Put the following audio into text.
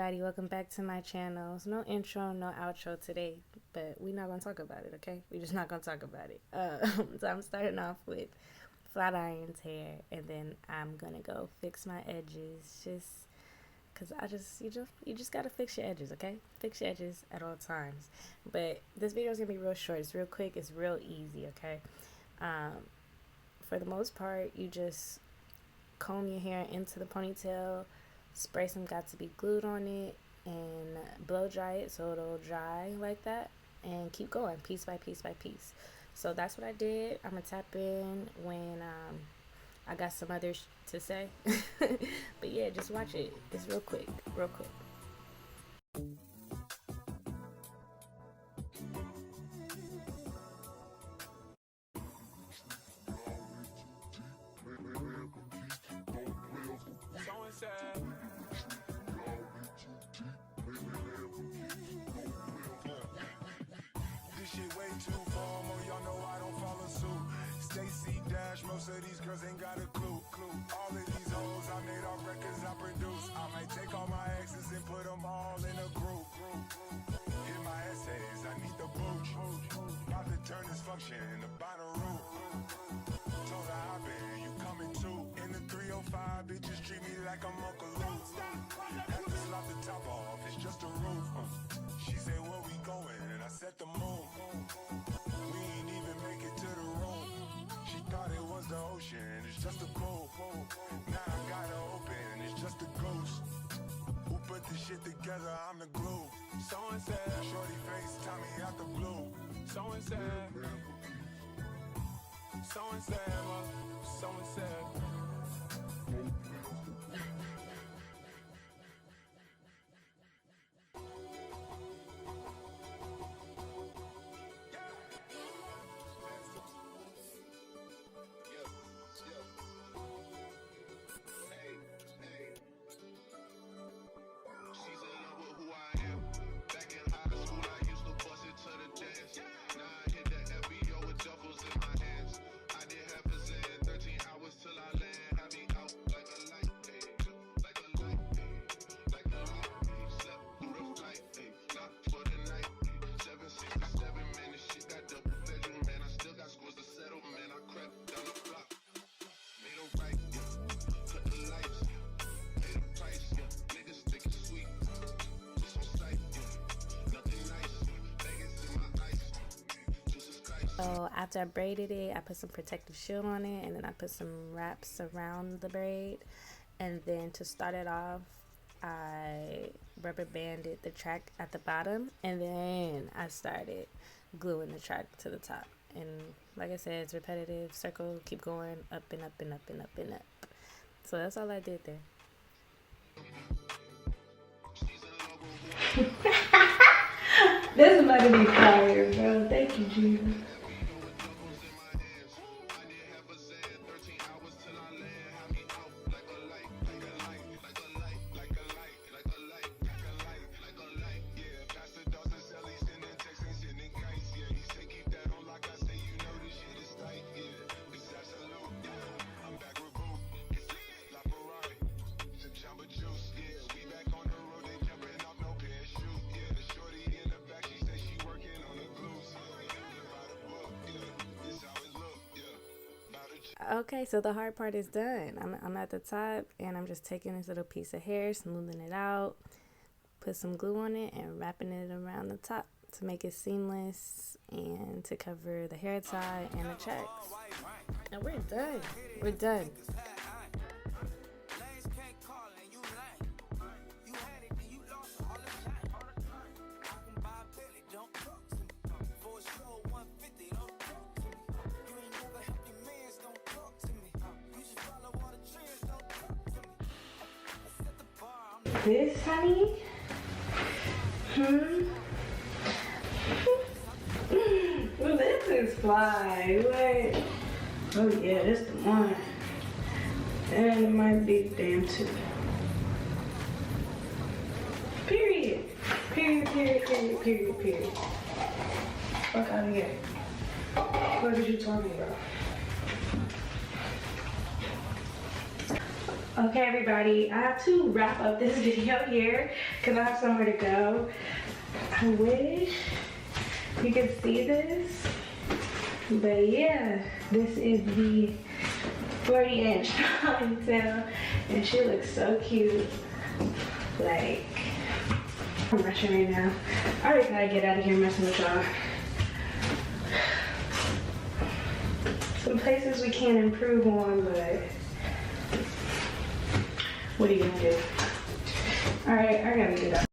everybody, welcome back to my channel. No intro, no outro today, but we're not gonna talk about it, okay? We're just not gonna talk about it. So I'm starting off with flat irons hair, and then I'm gonna go fix my edges, just because you just gotta fix your edges, okay? Fix your edges at all times. But this video is gonna be real short. It's real quick. It's real easy, okay? For the most part, you just comb your hair into the ponytail, spray some got to be glued on it, and blow dry it so it'll dry like that, and keep going piece by piece by piece. So that's what I did. I'm gonna tap in when I got some others to say. But yeah, just watch it. It's real quick, real quick. Most of these girls ain't got a clue. All of these hoes I made off records I produce. I might take all my exes and put them all in a group. Hit my essays, I need the booch. About to turn this function into Bonnaroo. Told her I been, you coming too. In the 305, bitches treat me like I'm Uncle Luke. Have to slap the top off, it's just a roof. She said, where we going? And I set the moon. We ain't even make it to the room. She thought it was the ocean, it's just a pool. Now I got her open, it's just a goose. Who put this shit together? I'm the glue. So and said, shorty face, Tommy out the blue. So and said, so and said, so and said. So after I braided it, I put some protective shield on it, and then I put some wraps around the braid. And then to start it off, I rubber banded the track at the bottom, and then I started gluing the track to the top. And like I said, it's repetitive, circle, keep going, up and up and up and up and up. So that's all I did there. This is about to be fire, bro. Thank you, Jesus. Okay, so the hard part is done. I'm at the top, and I'm just taking this little piece of hair, smoothing it out, put some glue on it, and wrapping it around the top to make it seamless and to cover the hair tie and the tracks. And we're done. We're done. This, honey? Well, this is fly. Wait. Oh yeah, this the one. And it might be the damn two. Period. Period. Fuck out of here. What are you talking about? Okay, everybody, I have to wrap up this video here because I have somewhere to go. I wish you could see this, but yeah, this is the 40-inch ponytail, and she looks so cute. Like, I'm rushing right now. I already gotta get out of here messing with y'all. Some places we can't improve on, but what are you gonna do? Alright, I gotta get up.